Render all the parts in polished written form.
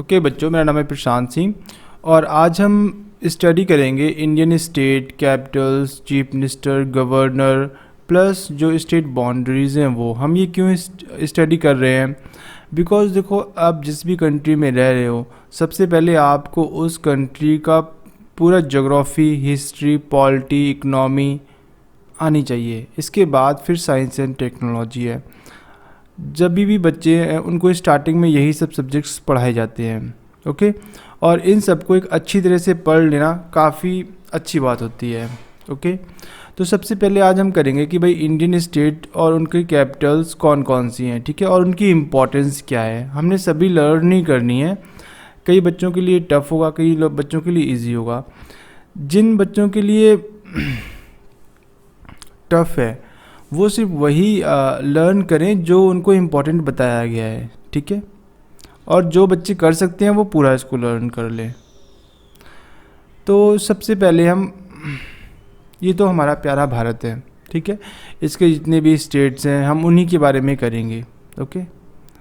Okay बच्चों, मेरा नाम है प्रशांत सिंह और आज हम स्टडी करेंगे Indian state Capitals, chief minister, governor plus जो स्टेट बाउंड्रीज़ हैं वो हम ये क्यों स्टडी कर रहे हैं। बिकॉज़ देखो, आप जिस भी कंट्री में रह रहे हो, सबसे पहले आपको उस कंट्री का पूरा ज्योग्राफी, हिस्ट्री, पॉलिटी, इकनॉमी आनी चाहिए। इसके बाद फिर साइंस एंड टेक्नोलॉजी है। जब भी बच्चे हैं उनको स्टार्टिंग में यही सब सब्जेक्ट्स पढ़ाए जाते हैं। ओके, और इन सब को एक अच्छी तरह से पढ़ लेना काफ़ी अच्छी बात होती है। ओके, तो सबसे पहले आज हम करेंगे कि भाई इंडियन स्टेट और उनकी कैपिटल्स कौन कौन सी हैं, ठीक है, और उनकी इम्पोर्टेंस क्या है। हमने सभी लर्न नहीं करनी है। कई बच्चों के लिए टफ़ होगा, कई बच्चों के लिए ईजी होगा। जिन बच्चों के लिए टफ़ है वो सिर्फ वही लर्न करें जो उनको इम्पोर्टेंट बताया गया है, ठीक है, और जो बच्चे कर सकते हैं वो पूरा इसको लर्न कर लें। तो सबसे पहले ये तो हमारा प्यारा भारत है, ठीक है, इसके जितने भी स्टेट्स हैं हम उन्हीं के बारे में करेंगे। ओके,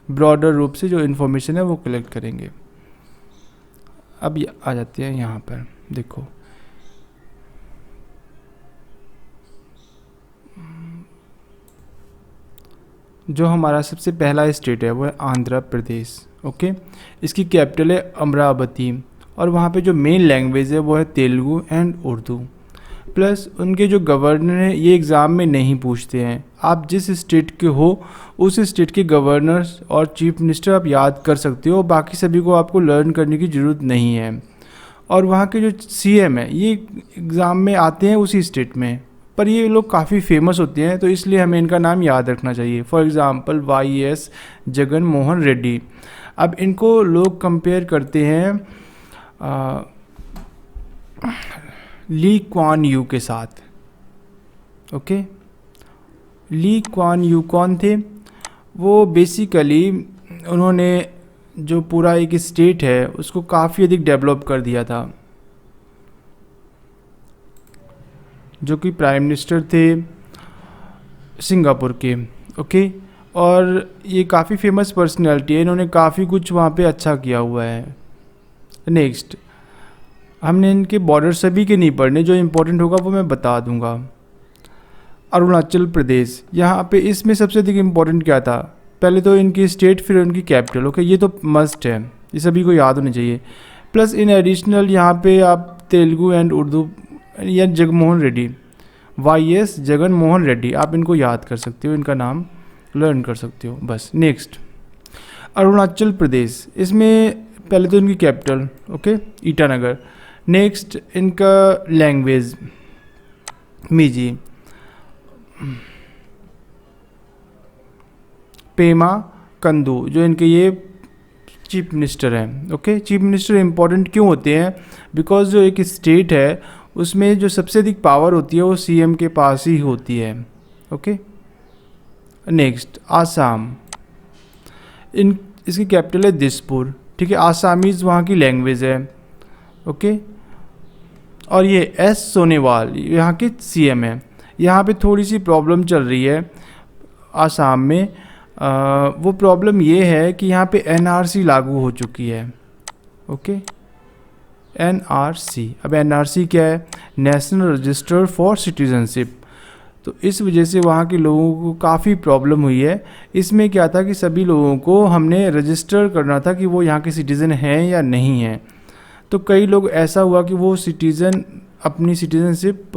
ब्रॉडर रूप से जो इन्फॉर्मेशन है वो कलेक्ट करेंगे। अब आ जाते हैं यहाँ पर, देखो जो हमारा सबसे पहला स्टेट है वो है आंध्र प्रदेश। ओके, इसकी कैपिटल है अमरावती और वहाँ पे जो मेन लैंग्वेज है वो है तेलुगु एंड उर्दू। प्लस उनके जो गवर्नर हैं ये एग्ज़ाम में नहीं पूछते हैं। आप जिस स्टेट के हो उस स्टेट के गवर्नर्स और चीफ मिनिस्टर आप याद कर सकते हो, बाकी सभी को आपको लर्न करने की ज़रूरत नहीं है। और वहाँ के जो सीएम है ये एग्ज़ाम में आते हैं उसी स्टेट में, पर ये लोग काफ़ी फेमस होते हैं तो इसलिए हमें इनका नाम याद रखना चाहिए। For example YS Jagan Mohan Reddy. अब इनको लोग कंपेयर करते हैं ली क्वान यू के साथ। ओके, ली क्वान यू कौन थे? वो बेसिकली उन्होंने जो पूरा एक स्टेट है उसको काफ़ी अधिक डेवलप कर दिया था, जो कि प्राइम मिनिस्टर थे सिंगापुर के। ओके, और ये काफ़ी फेमस पर्सनैलिटी है, इन्होंने काफ़ी कुछ वहाँ पे अच्छा किया हुआ है। नेक्स्ट, हमने इनके बॉर्डर सभी के नहीं पढ़ने, जो इम्पोर्टेंट होगा वो मैं बता दूंगा। अरुणाचल प्रदेश, यहाँ पे इसमें सबसे अधिक इम्पोर्टेंट क्या था? पहले तो इनकी स्टेट, फिर उनकी कैपिटल। ओके, ये तो मस्ट है, ये सभी को याद होनी चाहिए। प्लस इन एडिशनल यहाँ पे आप तेलुगु एंड उर्दू या जगनमोहन रेड्डी, वाईएस जगन मोहन रेड्डी, आप इनको याद कर सकते हो, इनका नाम लर्न कर सकते हो बस। नेक्स्ट, अरुणाचल प्रदेश, इसमें पहले तो इनकी कैपिटल, ओके, ईटानगर। नेक्स्ट, इनका लैंग्वेज मिजी, पेमा कंदू, जो इनके ये चीफ मिनिस्टर हैं। ओके, चीफ मिनिस्टर इम्पॉर्टेंट क्यों होते हैं? बिकॉज जो एक स्टेट है उसमें जो सबसे अधिक पावर होती है वो सीएम के पास ही होती है। ओके, नेक्स्ट, आसाम, इसकी कैपिटल है दिसपुर, ठीक है, आसामीज़ वहाँ की लैंग्वेज है। ओके, और ये एस सोनेवाल यहाँ के सीएम है। यहाँ पे थोड़ी सी प्रॉब्लम चल रही है आसाम में। वो प्रॉब्लम ये है कि यहाँ पे एनआरसी लागू हो चुकी है। ओके, एनआरसी, अब एनआरसी क्या है? National register for citizenship. तो इस वजह से वहाँ के लोगों को काफ़ी प्रॉब्लम हुई है। इसमें क्या था कि सभी लोगों को हमने रजिस्टर करना था कि वो यहाँ के सिटीज़न हैं या नहीं हैं। तो कई लोग ऐसा हुआ कि वो सिटीज़न अपनी सिटीज़नशिप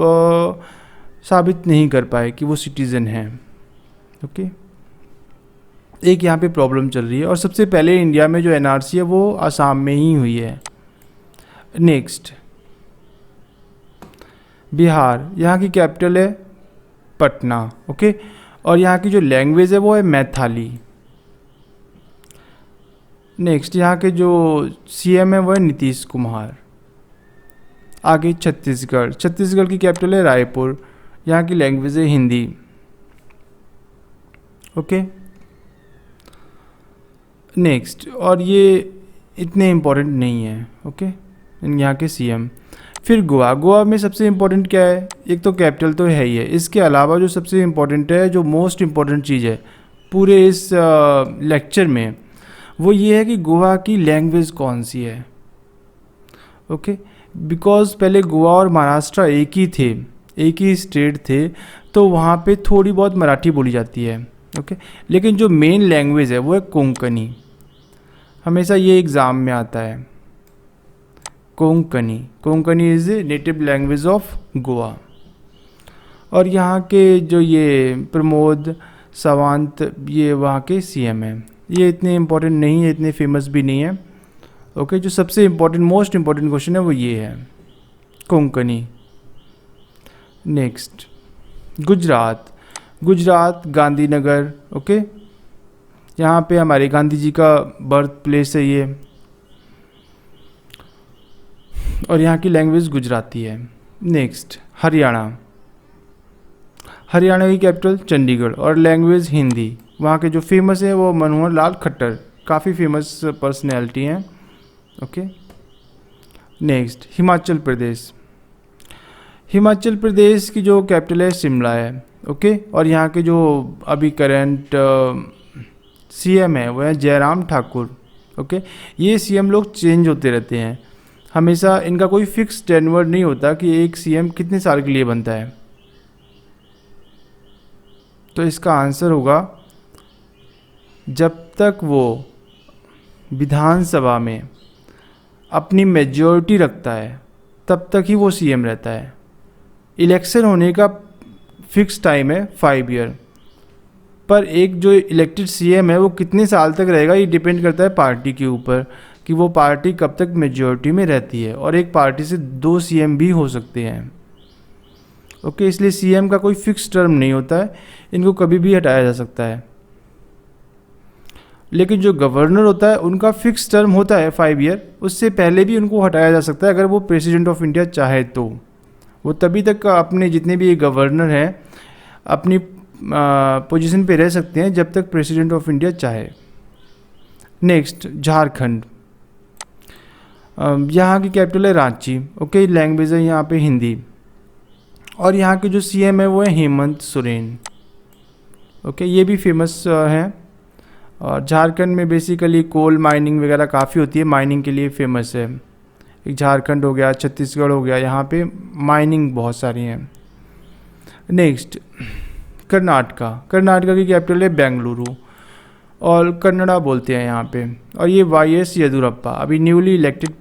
साबित नहीं कर पाए कि वो सिटीज़न हैं। ओके, एक यहाँ पे प्रॉब्लम चल रही है। और सबसे पहले इंडिया में जो एनआरसी है वो आसाम में ही हुई है। नेक्स्ट, बिहार, यहाँ की कैपिटल है पटना। ओके, और यहाँ की जो लैंग्वेज है वो है मैथाली। नेक्स्ट, यहाँ के जो सीएम है वो है नीतीश कुमार। आगे छत्तीसगढ़, छत्तीसगढ़ की कैपिटल है रायपुर, यहाँ की लैंग्वेज है हिंदी। ओके, नेक्स्ट, और ये इतने इम्पोर्टेंट नहीं है। ओके, यहाँ के सीएम। फिर गोवा, गोवा में सबसे इम्पोर्टेंट क्या है? एक तो कैपिटल तो है ही है, इसके अलावा जो सबसे इम्पोर्टेंट है, जो मोस्ट इम्पोर्टेंट चीज़ है पूरे इस लेक्चर में, वो ये है कि गोवा की लैंग्वेज कौन सी है। ओके, बिकॉज पहले गोवा और महाराष्ट्र एक ही थे, एक ही स्टेट थे, तो वहाँ पे थोड़ी बहुत मराठी बोली जाती है। ओके, लेकिन जो मेन लैंग्वेज है वो है कोंकणी। हमेशा ये एग्ज़ाम में आता है, Konkani. Konkani is native language of Goa. और यहाँ के जो ये प्रमोद सावंत, ये वहाँ के सीएम हैं। ये इतने इम्पोर्टेंट नहीं है, इतने फेमस भी नहीं है। ओके, जो सबसे इम्पोर्टेंट, मोस्ट इम्पोर्टेंट क्वेश्चन है वो ये है, कोंकणी। नेक्स्ट, गुजरात। गुजरात गांधीनगर। ओके, यहाँ पे हमारे गांधी जी का बर्थ प्लेस है ये, और यहाँ की लैंग्वेज गुजराती है। नेक्स्ट, हरियाणा। हरियाणा की कैपिटल चंडीगढ़ और लैंग्वेज हिंदी। वहाँ के जो फेमस है वो मनोहर लाल खट्टर, काफ़ी फेमस पर्सनैलिटी हैं। Okay, next, Himachal Pradesh. हिमाचल प्रदेश की जो कैपिटल है शिमला है। ओके, और यहाँ के जो अभी करंट सीएम है वो है जयराम ठाकुर। ओके, ये सीएम लोग चेंज होते रहते हैं, हमेशा इनका कोई फिक्स टेन्योर नहीं होता कि एक सीएम कितने साल के लिए बनता है। तो इसका आंसर होगा, जब तक वो विधानसभा में अपनी मेजॉरिटी रखता है तब तक ही वो सीएम रहता है। इलेक्शन होने का फिक्स टाइम है 5 ईयर, पर एक जो इलेक्टेड सीएम है वो कितने साल तक रहेगा ये डिपेंड करता है पार्टी के ऊपर, कि वो पार्टी कब तक मेजॉरिटी में रहती है। और एक पार्टी से 2 सीएम भी हो सकते हैं। ओके, इसलिए सीएम का कोई फिक्स टर्म नहीं होता है, इनको कभी भी हटाया जा सकता है। लेकिन जो गवर्नर होता है उनका फिक्स टर्म होता है 5 ईयर, उससे पहले भी उनको हटाया जा सकता है अगर वो प्रेसिडेंट ऑफ इंडिया चाहे तो। वो तभी तक अपने जितने भी गवर्नर हैं अपनी पोजीशन पे रह सकते हैं जब तक प्रेसिडेंट ऑफ इंडिया चाहे। नेक्स्ट, झारखंड। यहाँ की कैपिटल है रांची। ओके, लैंग्वेज है यहाँ पे हिंदी, और यहाँ के जो सीएम है वो है हेमंत सोरेन। ओके, ये भी फेमस हैं। और झारखंड में बेसिकली कोल माइनिंग वगैरह काफ़ी होती है, माइनिंग के लिए फेमस है। एक झारखंड हो गया, छत्तीसगढ़ हो गया, यहाँ पे माइनिंग बहुत सारी हैं। नेक्स्ट, कर्नाटका। कर्नाटका की कैपिटल है बेंगलुरु, और कन्नड़ा बोलते हैं यहाँ पे। और ये वाई.एस. येदियुरप्पा अभी न्यूली इलेक्टेड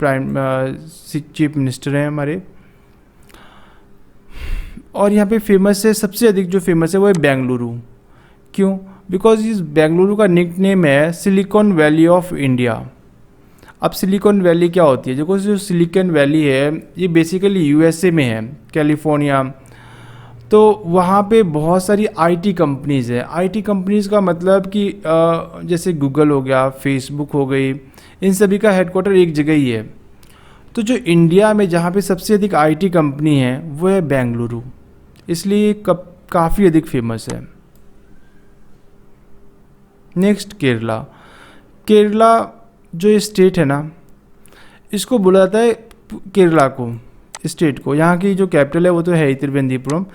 चीफ मिनिस्टर हैं हमारे। और यहाँ पे फेमस है, सबसे अधिक जो फेमस है वो है बेंगलुरु। क्यों? बिकॉज इस बेंगलुरु का निक नेम है सिलिकॉन वैली ऑफ इंडिया। अब सिलिकॉन वैली क्या होती है? देखो, जो सिलिकॉन वैली है ये बेसिकली यूएसए में है, कैलिफोर्निया। तो वहाँ पे बहुत सारी आईटी कंपनीज़ है। आईटी कंपनीज़ का मतलब कि जैसे गूगल हो गया, फेसबुक हो गई, इन सभी का हेडक्वार्टर एक जगह ही है। तो जो इंडिया में जहाँ पे सबसे अधिक आईटी कंपनी है वो है बेंगलुरु, इसलिए काफ़ी अधिक फेमस है। नेक्स्ट, केरला। केरला जो स्टेट है ना, इसको बोला जाता है केरला को, स्टेट को। यहाँ की जो कैपिटल है वो तो है ही तिरुवनंतपुरम।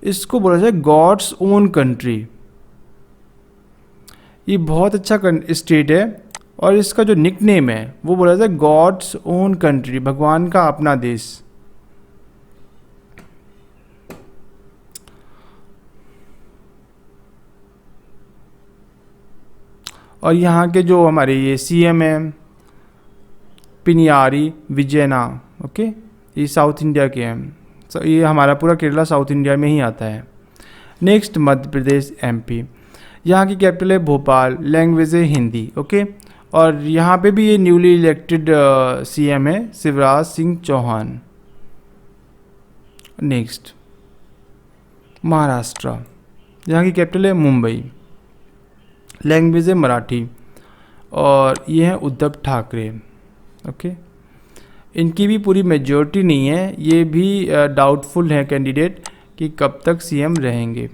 इसको बोला जाता है गॉड्स ओन कंट्री। ये बहुत अच्छा स्टेट है, और इसका जो निक नेम है वो बोला जाता है गॉड्स ओन कंट्री, भगवान का अपना देश। और यहाँ के जो हमारे ये सीएम हैं पिनियारी विजयना। ओके, ये साउथ इंडिया के हैं। ये हमारा पूरा केरला साउथ इंडिया में ही आता है। Next, Madhya Pradesh MP. यहाँ की कैपिटल है भोपाल, लैंग्वेज है हिंदी। ओके, और यहाँ पे भी ये न्यूली इलेक्टेड सीएम है शिवराज सिंह चौहान। नेक्स्ट, महाराष्ट्र। यहाँ की कैपिटल है मुंबई, लैंग्वेज है मराठी, और ये हैं उद्धव ठाकरे। ओके, इनकी भी पूरी मेजॉरिटी नहीं है, ये भी डाउटफुल है कैंडिडेट कि कब तक सीएम रहेंगे,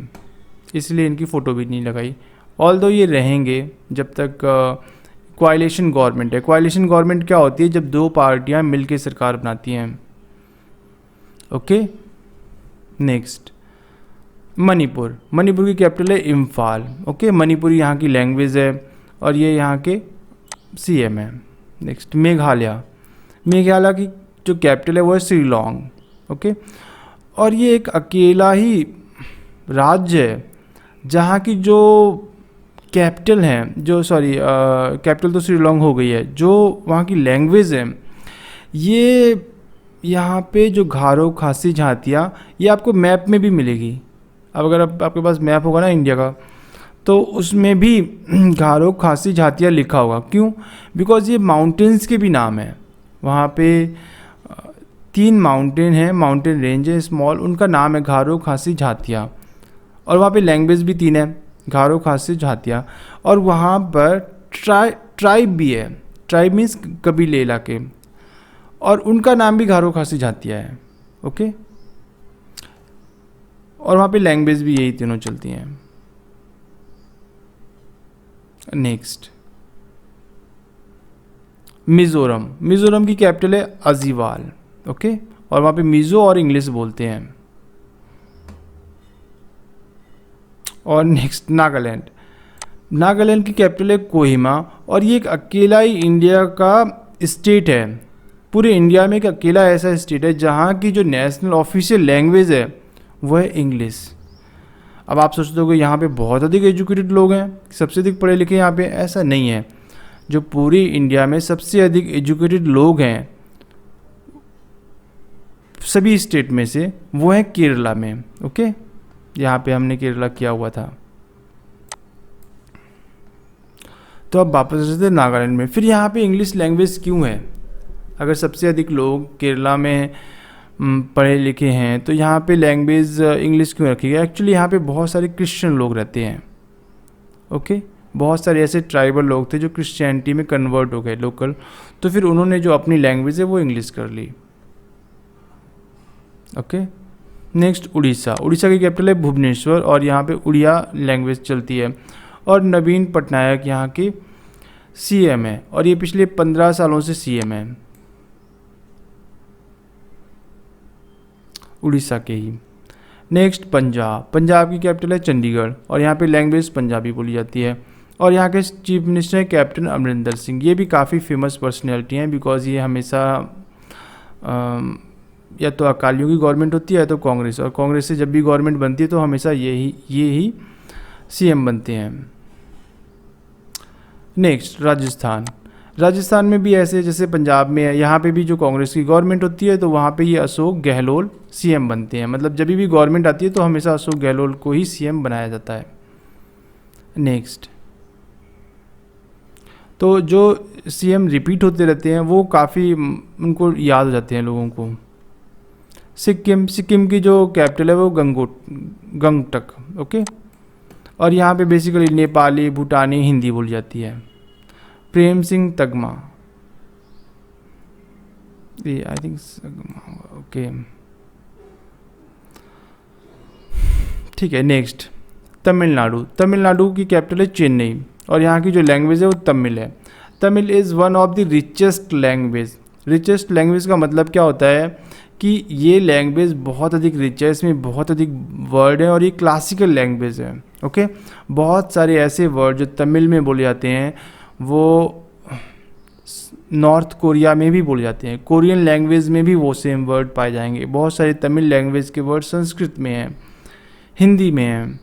इसलिए इनकी फ़ोटो भी नहीं लगाई। ऑल्दो ये रहेंगे जब तक कोalition गवर्नमेंट है। कोalition गवर्नमेंट क्या होती है? जब 2 पार्टियां मिलकर सरकार बनाती हैं। Okay, next, Manipur. मणिपुर की कैपिटल है इम्फाल। ओके, मणिपुरी यहाँ की लैंग्वेज है, और ये यहाँ के सीएम है। नेक्स्ट मेघालय, मेघालय की जो कैपिटल है वो है शिलोंग। ओके, और ये एक अकेला ही राज्य है जहाँ की जो कैपिटल है, जो कैपिटल तो शिलोंग हो गई है, जो वहाँ की लैंग्वेज है, ये यहाँ पे जो गारो खासी झातिया, ये आपको मैप में भी मिलेगी। अब अगर आपके पास मैप होगा ना इंडिया का, तो उसमें भी गारो खासी झातिया लिखा होगा। क्यों? बिकॉज़ ये माउंटेन्स के भी नाम है। वहाँ पे 3 माउंटेन हैं, माउंटेन रेंज है स्मॉल, उनका नाम है गारो खासी झातिया। और वहाँ पे लैंग्वेज भी 3 है, गारो खासी झातिया। और वहाँ पर ट्राइब भी है, ट्राइब मीन्स कबीले इलाके, और उनका नाम भी गारो खासी झातिया है। ओके, और वहाँ पे लैंग्वेज भी यही तीनों चलती हैं। नेक्स्ट मिज़ोरम, मिज़ोरम की कैपिटल है अजीवाल। ओके, और वहाँ पे मिज़ो और इंग्लिश बोलते हैं। और नेक्स्ट नागालैंड, नागालैंड की कैपिटल है कोहिमा, और ये एक अकेला ही इंडिया का स्टेट है। पूरे इंडिया में एक अकेला ऐसा स्टेट है जहाँ की जो नेशनल ऑफिशियल लैंग्वेज है वो है इंग्लिश। अब आप सोचते हो कि यहाँ पे बहुत अधिक एजुकेटेड लोग हैं, सबसे अधिक पढ़े लिखे यहाँ पे, ऐसा नहीं है। जो पूरी इंडिया में सबसे अधिक एजुकेटेड लोग हैं सभी स्टेट में से, वो है केरला में। ओके, यहाँ पे हमने केरला किया हुआ था। तो अब वापस आते हैं नागालैंड में। फिर यहाँ पे इंग्लिश लैंग्वेज क्यों है? अगर सबसे अधिक लोग केरला में पढ़े लिखे हैं तो यहाँ पे लैंग्वेज इंग्लिश क्यों रखी गई? एक्चुअली यहाँ पे बहुत सारे क्रिश्चियन लोग रहते हैं। ओके, बहुत सारे ऐसे ट्राइबल लोग थे जो क्रिश्चियनिटी में कन्वर्ट हो गए लोकल, तो फिर उन्होंने जो अपनी लैंग्वेज है वो इंग्लिश कर ली। ओके, नेक्स्ट उड़ीसा, उड़ीसा की कैपिटल है भुवनेश्वर, और यहाँ पे उड़िया लैंग्वेज चलती है। और नवीन पटनायक यहाँ के सीएम है, और ये पिछले 15 सालों से सीएम है उड़ीसा के ही। नेक्स्ट पंजाब, पंजाब की कैपिटल है चंडीगढ़, और यहाँ पे लैंग्वेज पंजाबी बोली जाती है। और यहाँ के चीफ मिनिस्टर हैं कैप्टन अमरिंदर सिंह। ये भी काफ़ी फेमस पर्सनैलिटी हैं, बिकॉज ये हमेशा या तो अकालियों की गवर्नमेंट होती है या तो कांग्रेस, और कांग्रेस से जब भी गवर्नमेंट बनती है तो हमेशा ये ही सीएम बनते हैं। नेक्स्ट राजस्थान, राजस्थान में भी ऐसे जैसे पंजाब में है, यहाँ पे भी जो कांग्रेस की गवर्नमेंट होती है तो वहाँ पे ये अशोक गहलोत सीएम बनते हैं। मतलब जब भी गवर्नमेंट आती है तो हमेशा अशोक गहलोत को ही सीएम बनाया जाता है। नेक्स्ट, तो जो सीएम रिपीट होते रहते हैं वो काफ़ी उनको याद हो जाते हैं लोगों को। सिक्किम, सिक्किम की जो कैपिटल है वो गंगटक। ओके, और यहाँ पे बेसिकली नेपाली, भूटानी, हिंदी बोली जाती है। Prem Singh तगमा, I think, okay ठीक है। नेक्स्ट तमिलनाडु, तमिलनाडु की कैपिटल है चेन्नई, और यहाँ की जो लैंग्वेज है वो तमिल है। Tamil is one of the richest language. Richest language का मतलब क्या होता है कि ये लैंग्वेज बहुत अधिक रिच है, इसमें बहुत अधिक वर्ड है, और ये क्लासिकल लैंग्वेज है। ओके, बहुत सारे ऐसे वर्ड जो तमिल में बोले जाते हैं वो नॉर्थ कोरिया में भी बोले जाते हैं। कोरियन लैंग्वेज में भी वो सेम वर्ड पाए जाएंगे। बहुत सारे तमिल लैंग्वेज के वर्ड संस्कृत में हैं, हिंदी में हैं,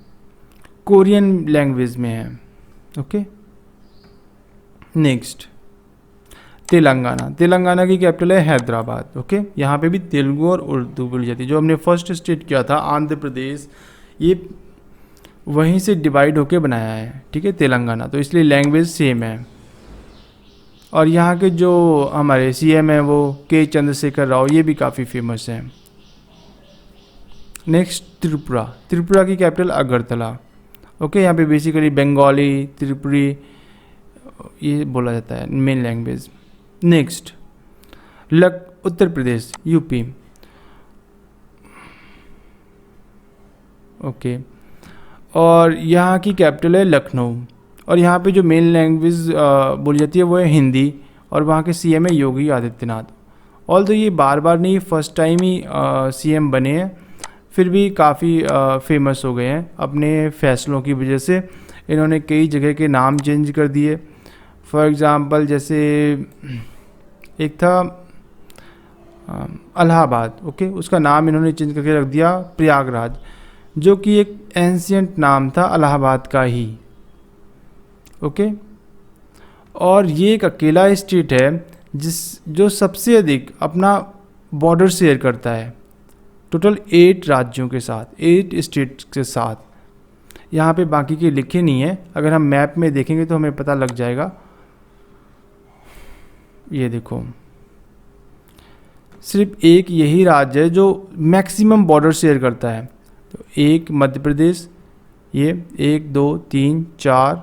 कोरियन लैंग्वेज में हैं। ओके, नेक्स्ट तेलंगाना, तेलंगाना की कैपिटल है हैदराबाद। ओके, यहाँ पे भी तेलुगु और उर्दू बोली जाती है। जो हमने फर्स्ट स्टेट किया था आंध्र प्रदेश, ये वहीं से डिवाइड होके बनाया है। ठीक है, तेलंगाना, तो इसलिए लैंग्वेज सेम है। और यहाँ के जो हमारे सीएम हैं वो के चंद्रशेखर राव, ये भी काफ़ी फेमस हैं। नेक्स्ट त्रिपुरा, त्रिपुरा की कैपिटल अगरतला। ओके, यहाँ पे बेसिकली बंगाली, त्रिपुरी ये बोला जाता है main language. Next Uttar Pradesh, UP. Okay, और यहाँ की कैपिटल है लखनऊ, और यहाँ पे जो मेन लैंग्वेज बोली जाती है वो है हिंदी, और वहाँ के सीएम है योगी आदित्यनाथ। ऑल तो ये बार बार नहीं, फर्स्ट टाइम ही सीएम बने हैं, फिर भी काफ़ी फेमस हो गए हैं अपने फैसलों की वजह से। इन्होंने कई जगह के नाम चेंज कर दिए। फॉर एग्ज़ाम्पल जैसे एक था इलाहाबाद, ओके, उसका नाम इन्होंने चेंज करके रख दिया प्रयागराज, जो कि एक एंशियंट नाम था इलाहाबाद का ही, ओके। और ये एक अकेला स्टेट है जो सबसे अधिक अपना बॉर्डर शेयर करता है, टोटल 8 राज्यों के साथ, 8 स्टेट्स के साथ। यहाँ पे बाकी के लिखे नहीं है, अगर हम मैप में देखेंगे तो हमें पता लग जाएगा। ये देखो, सिर्फ एक यही राज्य है जो मैक्सिमम बॉर्डर शेयर करता है। तो एक मध्य प्रदेश, ये 1 2 3 4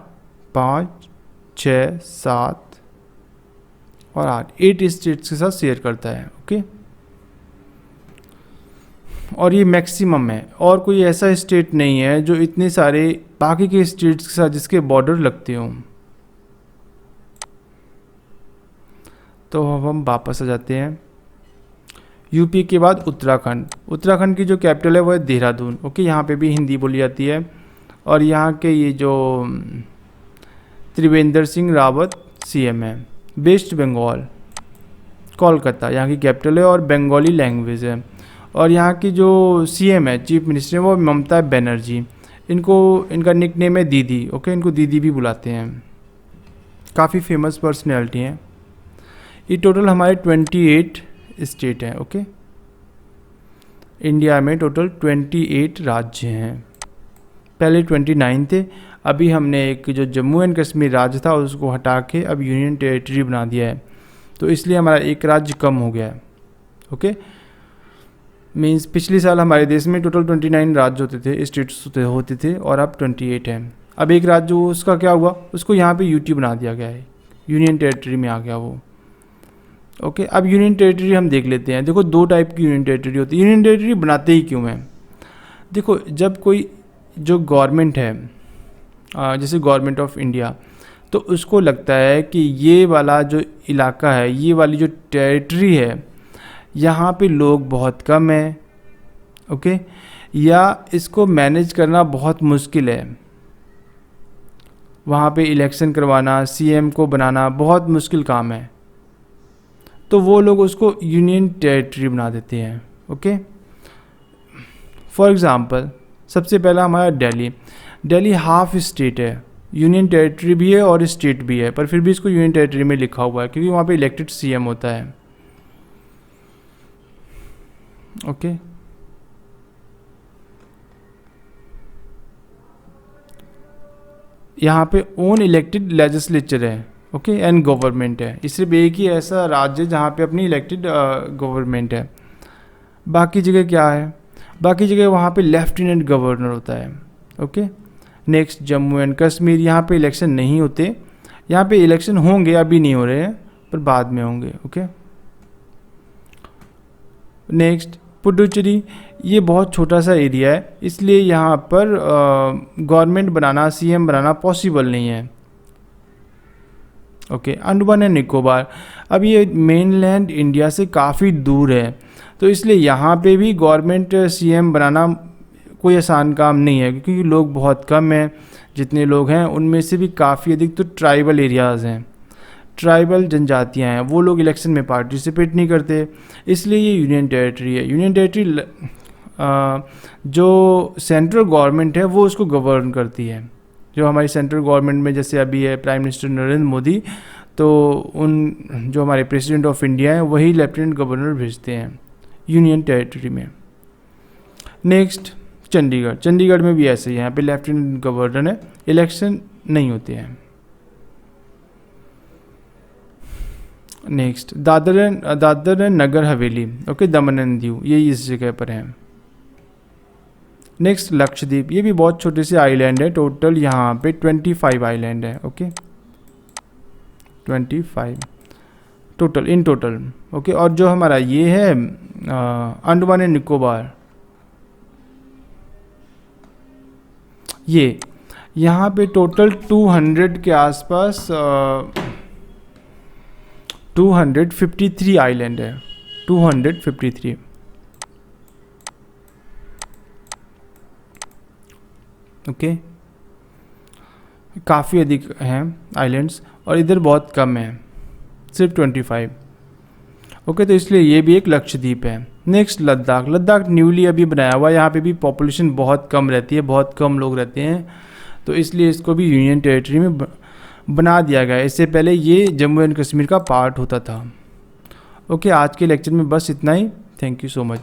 5 6 7 और 8 स्टेट्स के साथ शेयर करता है, ओके। और ये मैक्सिमम है, और कोई ऐसा स्टेट नहीं है जो इतने सारे बाकी के स्टेट्स के साथ जिसके बॉर्डर लगते हों। तो अब हम वापस आ जाते हैं। यूपी के बाद उत्तराखंड की जो कैपिटल है वो है देहरादून, ओके। यहाँ पे भी हिंदी बोली जाती है। और यहाँ के ये जो त्रिवेंद्र सिंह रावत सीएम है। वेस्ट बंगाल, कोलकाता यहाँ की कैपिटल है और बंगाली लैंग्वेज है। और यहाँ की जो सीएम है, चीफ मिनिस्टर है, वो ममता बनर्जी। इनका निकनेम है दीदी, ओके, इनको दीदी भी बुलाते हैं। काफ़ी फेमस पर्सनैलिटी हैं। ये टोटल हमारे 28 स्टेट हैं, ओके। इंडिया में टोटल 28 राज्य हैं, पहले 29 थे। अभी हमने एक जो जम्मू एंड कश्मीर राज्य था उसको हटा के अब यूनियन टेरिटरी बना दिया है, तो इसलिए हमारा एक राज्य कम हो गया है, ओके। मीन्स पिछले साल हमारे देश में टोटल 29 राज्य होते थे, स्टेट्स होते थे, और अब 28 हैं। अब एक राज्य उसका क्या हुआ, उसको यहाँ पे यूटी बना दिया गया है, यूनियन टेरिटरी में आ गया वो, ओके। अब यूनियन टेरिटरी हम देख लेते हैं। देखो, 2 टाइप की यूनियन टेरिटरी होती है। यूनियन टेरिटरी बनाते ही क्यों हैं? देखो, जब कोई जो गवर्नमेंट है, जैसे गवर्नमेंट ऑफ इंडिया, तो उसको लगता है कि ये वाला जो इलाका है, ये वाली जो टेरिटरी है, यहाँ पे लोग बहुत कम हैं, ओके, या इसको मैनेज करना बहुत मुश्किल है, वहाँ पे इलेक्शन करवाना, सीएम को बनाना बहुत मुश्किल काम है, तो वो लोग उसको यूनियन टेरिटरी बना देते हैं, ओके। फॉर एग्ज़ाम्पल, सबसे पहला हमारा दिल्ली हाफ स्टेट है, यूनियन टेरिटरी भी है और स्टेट भी है, पर फिर भी इसको यूनियन टेरिटरी में लिखा हुआ है क्योंकि वहाँ पे इलेक्टेड सीएम होता है, ओके। यहाँ पे ओन इलेक्टेड लेजिस्लेचर है, ओके, एंड गवर्नमेंट है। इस सिर्फ एक ही ऐसा राज्य जहाँ पे अपनी इलेक्टेड गवर्नमेंट है। बाकी जगह क्या है? बाकी जगह वहाँ पे लेफ्टिनेंट गवर्नर होता है, okay. Next, Jammu and Kashmir, यहाँ पे इलेक्शन नहीं होते। यहाँ पे इलेक्शन होंगे, अभी नहीं हो रहे हैं, पर बाद में होंगे, ओके। नेक्स्ट, पुडुचेरी, ये बहुत छोटा सा एरिया है, इसलिए यहाँ पर गवर्नमेंट बनाना, सीएम बनाना पॉसिबल नहीं है, ओके। अंडमान एंड निकोबार, अब ये मेनलैंड इंडिया से काफ़ी दूर है, तो इसलिए यहाँ पे भी गवर्नमेंट सीएम बनाना कोई आसान काम नहीं है क्योंकि लोग बहुत कम हैं। जितने लोग हैं उनमें से भी काफ़ी अधिक तो ट्राइबल एरियाज़ हैं, ट्राइबल जनजातियाँ हैं, वो लोग इलेक्शन में पार्टिसिपेट नहीं करते, इसलिए ये यूनियन टेरिटरी है। यूनियन टेरिटरी जो सेंट्रल गवर्नमेंट है वो उसको गवर्न करती है। जो हमारी सेंट्रल गवर्नमेंट में जैसे अभी है प्राइम मिनिस्टर नरेंद्र मोदी, तो उन जो हमारे प्रेसिडेंट ऑफ इंडिया हैं वही लेफ्टिनेंट गवर्नर भेजते हैं यूनियन टेरिटरी में। नेक्स्ट, चंडीगढ़ में भी ऐसे ही, यहाँ पे लेफ्टिनेंट गवर्नर है, इलेक्शन नहीं होते हैं। Next, Dadar and Nagar Haveli, okay, Daman and Diu, ये इस जगह पर है। नेक्स्ट, लक्षद्वीप, ये भी बहुत छोटे से आइलैंड है, टोटल यहाँ पे 25 आइलैंड है, ओके, 25 टोटल, ओके। और जो हमारा ये है अंडमान एंड निकोबार, ये यहाँ पे टोटल 200 के आसपास 253 आइलैंड है, 253, ओके, काफ़ी अधिक हैं आइलैंड्स। और इधर बहुत कम है, सिर्फ 25। ओके, तो इसलिए ये भी एक लक्षद्वीप है। नेक्स्ट लद्दाख। लद्दाख न्यूली अभी बनाया हुआ है, यहाँ पे भी पॉपुलेशन बहुत कम रहती है, बहुत कम लोग रहते हैं, तो इसलिए इसको भी यूनियन टेरिटरी में बना दिया गया है। इससे पहले ये जम्मू एंड कश्मीर का पार्ट होता था। ओके, आज के लेक्चर में बस इतना ही। Thank you so much.